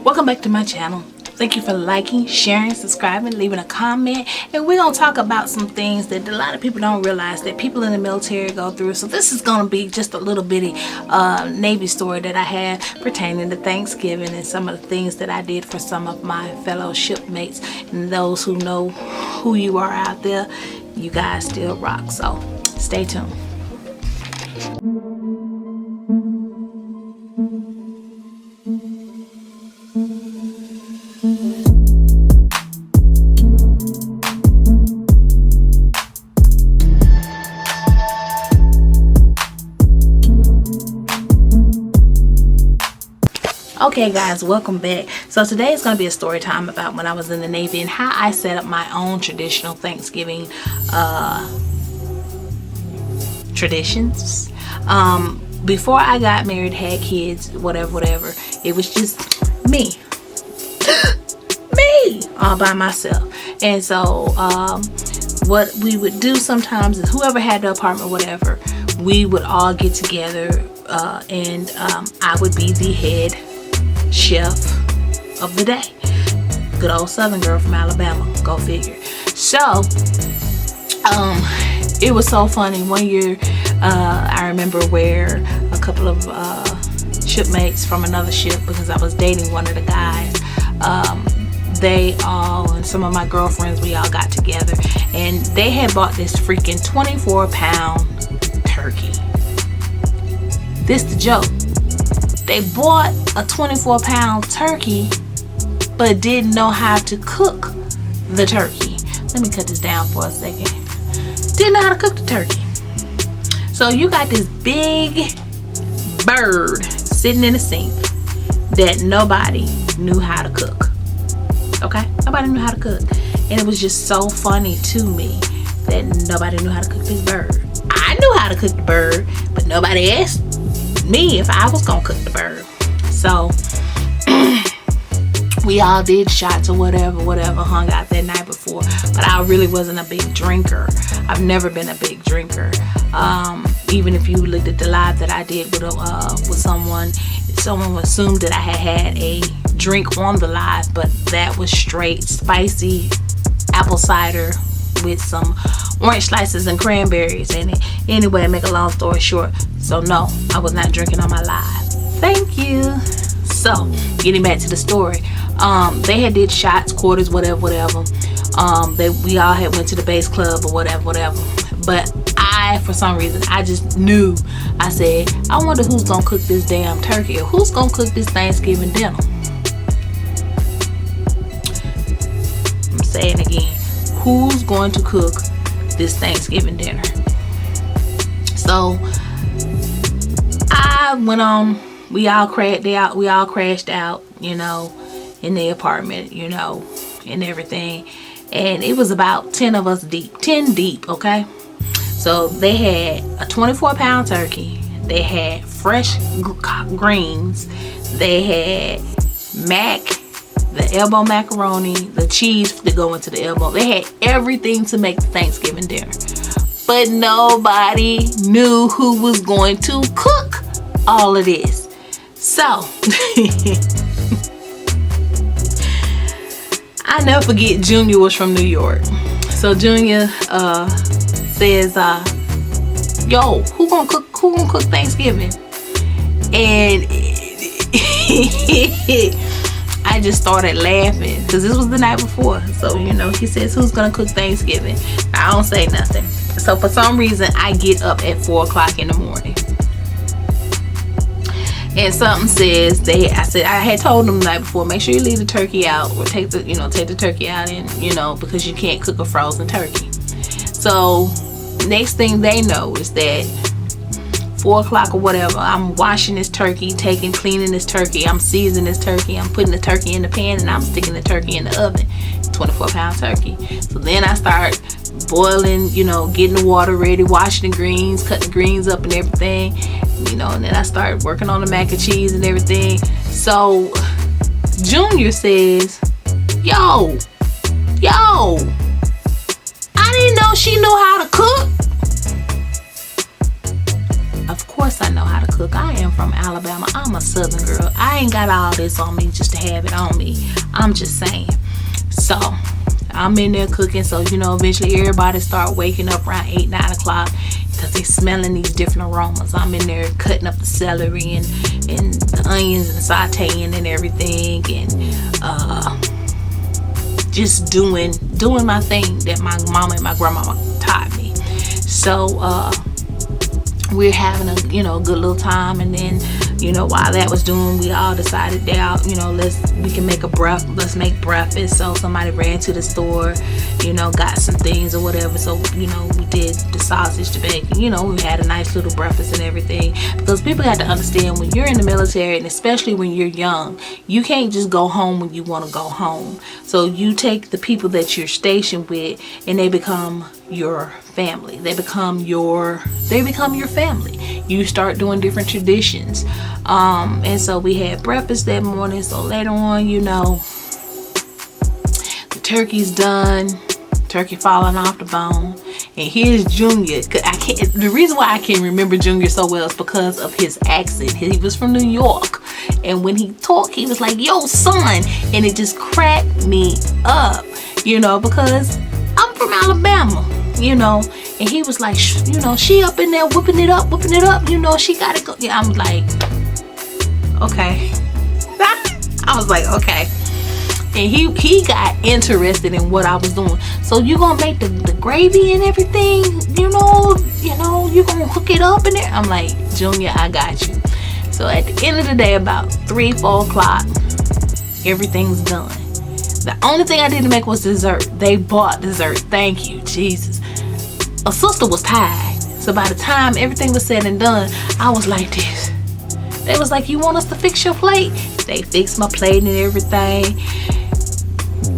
Welcome back to my channel. Thank you for liking, sharing, subscribing, leaving a comment. And we're going to talk about some things that a lot of people don't realize that people in the military go through. So this is going to be just a little bitty Navy story that I have pertaining to Thanksgiving and some of the things that I did for some of my fellow shipmates. And those who know who you are out there, you guys still rock. So stay tuned. Okay guys, welcome back. So today is going to be a story time about when I was in the Navy and how I set up my own traditional Thanksgiving traditions. Before I got married, had kids, whatever, it was just me all by myself. And so what we would do sometimes is whoever had the apartment, whatever, we would all get together and I would be the head chef of the day. Good old Southern girl from Alabama, go figure. So it was so funny. One year I remember where a couple of shipmates from another ship, because I was dating one of the guys, they all and some of my girlfriends, we all got together and they had bought this freaking 24-pound turkey. This the joke. They bought a 24-pound turkey but didn't know how to cook the turkey. Let me cut this down for a second. Didn't know how to cook the turkey. So you got this big bird sitting in the sink that nobody knew how to cook. Okay? Nobody knew how to cook. And it was just so funny to me that nobody knew how to cook this bird. I knew how to cook the bird, but nobody asked me if I was gonna cook the bird. So we all did shots or whatever, hung out that night before, but I really wasn't a big drinker. I've never been a big drinker. Even if you looked at the live that I did with someone assumed that I had a drink on the live, but that was straight spicy apple cider with some orange slices and cranberries in it. Anyway, make a long story short, so no, I was not drinking on my live. Thank you. So getting back to the story, they had did shots, quarters, whatever. We all had went to the base club or whatever. But I, for some reason, I just knew. I said, I wonder who's gonna cook this damn turkey, or who's gonna cook this Thanksgiving dinner. I'm saying again, who's going to cook this Thanksgiving dinner? So I went on. We all crashed out, you know, in the apartment, you know, and everything. And it was about 10 of us deep, 10 deep, okay? So they had a 24-pound turkey. They had fresh greens. They had the elbow macaroni, the cheese to go into the elbow. They had everything to make the Thanksgiving dinner. But nobody knew who was going to cook all of this. So I never forget, Junior was from New York. So Junior says, yo, who gonna cook Thanksgiving? And I just started laughing because this was the night before. So, you know, he says, who's gonna cook Thanksgiving? I don't say nothing. So for some reason, I get up at 4 o'clock in the morning. And something says, I had told them the night before, make sure you leave the turkey out, or take the turkey out, and, you know, because you can't cook a frozen turkey. So next thing they know is that 4 o'clock or whatever, I'm washing this turkey, cleaning this turkey, I'm seasoning this turkey, I'm putting the turkey in the pan, and I'm sticking the turkey in the oven. 24-pound turkey. So then I start boiling, you know, getting the water ready, washing the greens, cutting the greens up and everything, you know, and then I started working on the mac and cheese and everything. So Junior says, yo, I didn't know she knew how to cook. Of course course I know how to cook. I am from Alabama. I'm a Southern girl. I ain't got all this on me just to have it on me. I'm just saying. So I'm in there cooking. So, you know, eventually everybody start waking up around 8, 9 o'clock because they smelling these different aromas. I'm in there cutting up the celery and the onions and sauteing and everything, and just doing my thing that my mama and my grandmama taught me. So we're having a, you know, good little time. And then, you know, while that was doing, we all decided that, you know, let's make breakfast. So somebody ran to the store, you know, got some things or whatever. So, you know, we did the sausage, the bacon, you know, we had a nice little breakfast and everything. Because people have to understand, when you're in the military, and especially when you're young, you can't just go home when you want to go home. So you take the people that you're stationed with, and they become your family. They become your family. You start doing different traditions. And so we had breakfast that morning. So later on, you know, the turkey's done, turkey falling off the bone, and here's Junior. The reason why I can't remember Junior so well is because of his accent. He was from New York, and when he talked, he was like, "Yo, son," and it just cracked me up, you know, because I'm from Alabama, you know. And he was like, you know, she up in there whipping it up, you know, she gotta go. Yeah, I'm like, okay. I was like, okay. And he got interested in what I was doing. So you gonna make the gravy and everything, you know, you gonna hook it up in there. I'm like, Junior, I got you. So at the end of the day, about 3, 4 o'clock, everything's done. The only thing I didn't make was dessert. They bought dessert. Thank you, Jesus. A sister was tired. So by the time everything was said and done, I was like this. They was like, "You want us to fix your plate?" They fixed my plate and everything.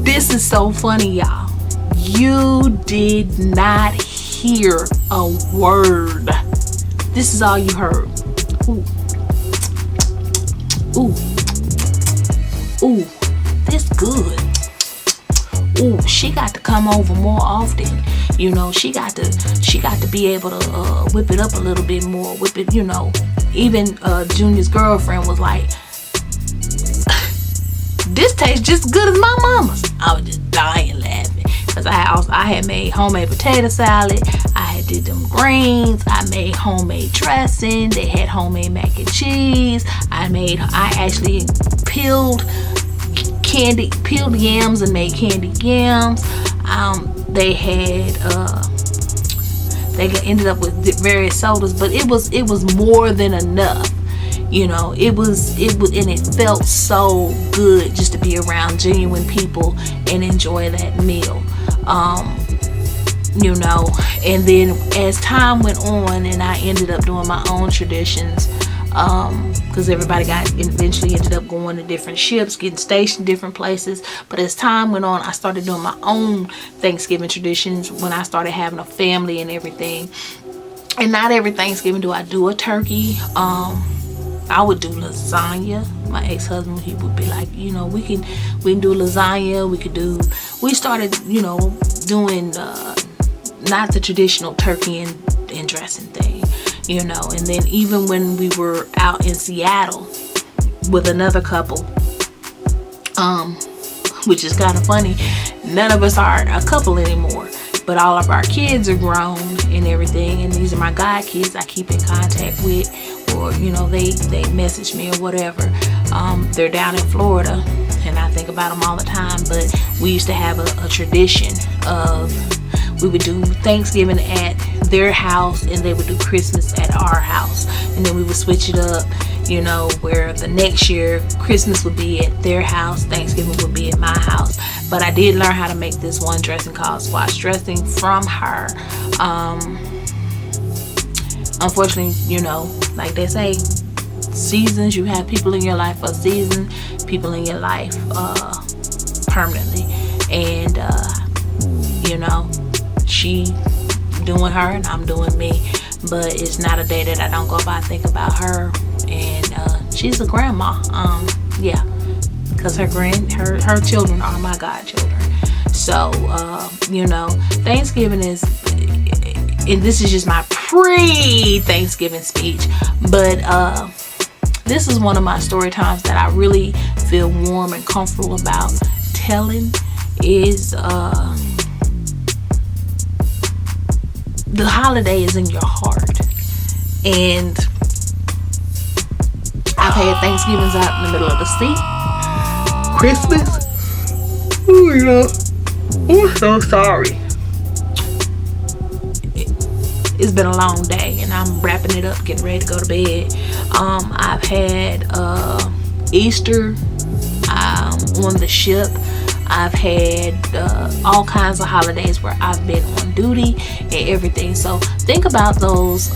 This is so funny, y'all. You did not hear a word. This is all you heard. Ooh. Ooh. Ooh. This good. Ooh, she got to come over more often. You know, she got to be able to whip it up a little bit more. Whip it, you know. Even Junior's girlfriend was like, "This tastes just as good as my mama's." I was just dying laughing because I had made homemade potato salad. I had did them greens. I made homemade dressing. They had homemade mac and cheese. I actually peeled yams and made candied yams. They ended up with various sodas, but it was more than enough. You know, it was, and it felt so good just to be around genuine people and enjoy that meal. You know, and then as time went on, and I ended up doing my own traditions, because everybody eventually ended up going to different ships, getting stationed different places. But as time went on, I started doing my own Thanksgiving traditions when I started having a family and everything. And not every Thanksgiving do I do a turkey. I would do lasagna. My ex-husband, he would be like, you know, we can do lasagna. We started, you know, doing not the traditional turkey and dressing thing, you know. And then even when we were out in Seattle with another couple, which is kind of funny, none of us are a couple anymore, but all of our kids are grown and everything, and these are my god kids I keep in contact with, or you know, they message me or whatever. They're down in Florida, and I think about them all the time. But we used to have a tradition of, we would do Thanksgiving at their house and they would do Christmas at our house, and then we would switch it up, you know, where the next year Christmas would be at their house, Thanksgiving would be at my house. But I did learn how to make this one dressing called squash dressing from her. Unfortunately, you know, like they say, seasons, you have people in your life for a season, people in your life permanently. And you know, she doing her and I'm doing me, but it's not a day that I don't go by think about her. And she's a grandma, yeah, because her children are my godchildren. So you know, Thanksgiving is, and this is just my pre-Thanksgiving speech. But this is one of my story times that I really feel warm and comfortable about telling. Is the holiday is in your heart. And I've had Thanksgivings out in the middle of the sea. Christmas. Oh, yeah. I'm so sorry. It's been a long day and I'm wrapping it up, getting ready to go to bed. I've had Easter on the ship. I've had all kinds of holidays where I've been on duty and everything. So think about those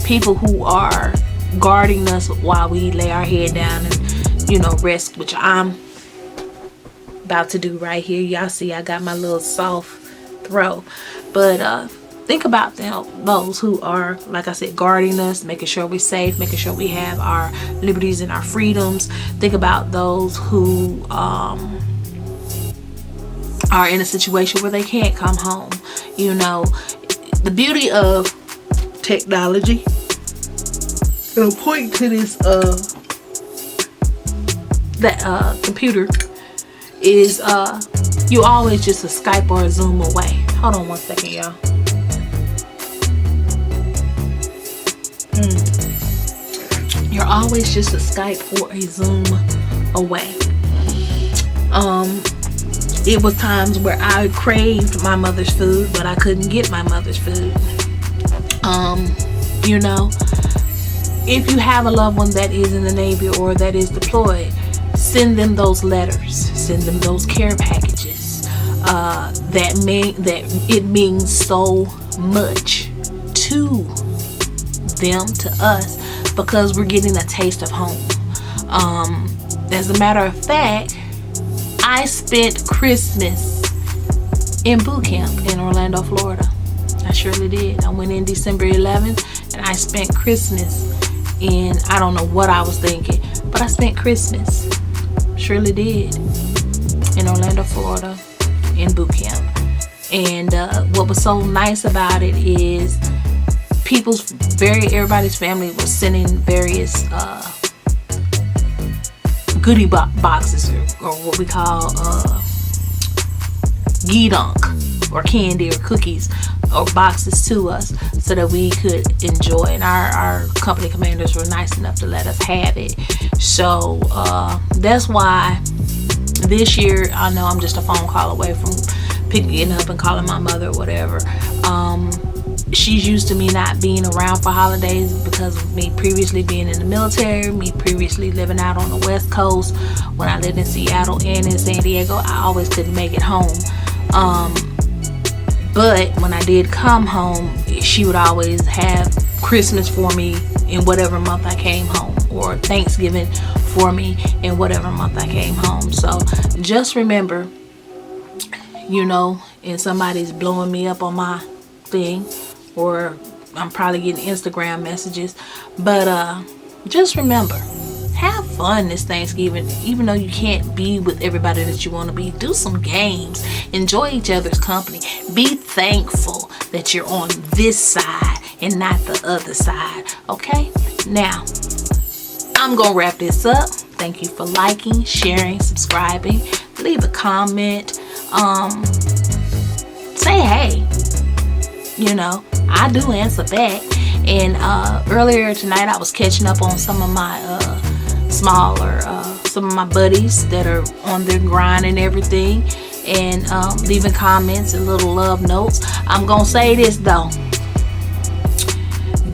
people who are guarding us while we lay our head down and, you know, rest, which I'm about to do right here. Y'all see I got my little soft throat. But think about them, those who are, like I said, guarding us, making sure we're safe, making sure we have our liberties and our freedoms. Think about those who are in a situation where they can't come home. You know, the beauty of technology, and I'll point to this computer, is you always just a Skype or a Zoom away. Hold on one second, y'all. You're always just a Skype or a Zoom away. It was times where I craved my mother's food, but I couldn't get my mother's food. You know, if you have a loved one that is in the Navy or that is deployed, send them those letters, send them those care packages. That it means so much to them, to us, because we're getting a taste of home. As a matter of fact, I spent Christmas in boot camp in Orlando, Florida. I surely did. I went in December 11th and I spent Christmas in, I don't know what I was thinking, but I spent Christmas, surely did, in Orlando, Florida, in boot camp. And what was so nice about it is everybody's family was sending various goodie boxes or what we call gidunk or candy or cookies or boxes to us so that we could enjoy, and our company commanders were nice enough to let us have it. So that's why this year, I know I'm just a phone call away from picking it up and calling my mother or whatever. She's used to me not being around for holidays because of me previously being in the military, me previously living out on the West Coast. When I lived in Seattle and in San Diego, I always couldn't make it home. But when I did come home, she would always have Christmas for me in whatever month I came home, or Thanksgiving for me in whatever month I came home. So just remember, you know, and somebody's blowing me up on my thing, or I'm probably getting Instagram messages, but just remember, have fun this Thanksgiving. Even though you can't be with everybody that you want to be, do some games, enjoy each other's company, be thankful that you're on this side and not the other side. Okay, now I'm gonna wrap this up. Thank you for liking, sharing, subscribing. Leave a comment, say hey. You know, I do answer back. And earlier tonight I was catching up on some of my some of my buddies that are on their grind and everything, and leaving comments and little love notes. I'm gonna say this though,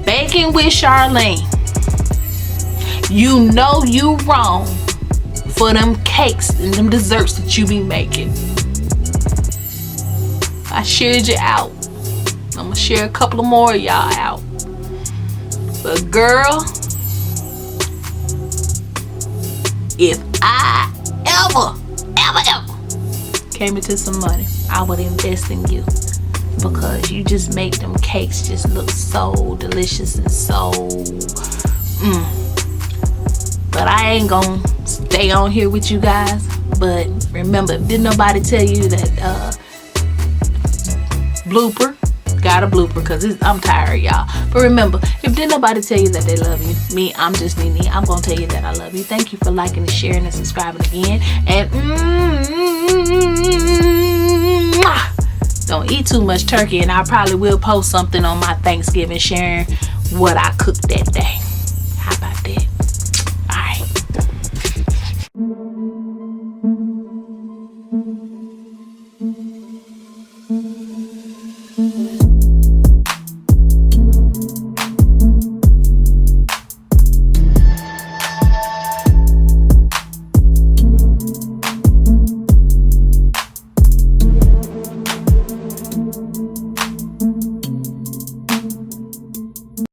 baking with Charlene, you know you wrong for them cakes and them desserts that you be making. I shared you out. I'm gonna share a couple of more of y'all out. But girl, if I ever came into some money, I would invest in you, because you just make them cakes just look so delicious and so But I ain't gonna stay on here with you guys. But remember, didn't nobody tell you that blooper got a blooper because I'm tired, y'all. But remember, if didn't nobody tell you that they love you, me, I'm just Nene. I'm gonna tell you that I love you. Thank you for liking and sharing and subscribing again. And don't eat too much turkey, and I probably will post something on my Thanksgiving sharing what I cooked that day.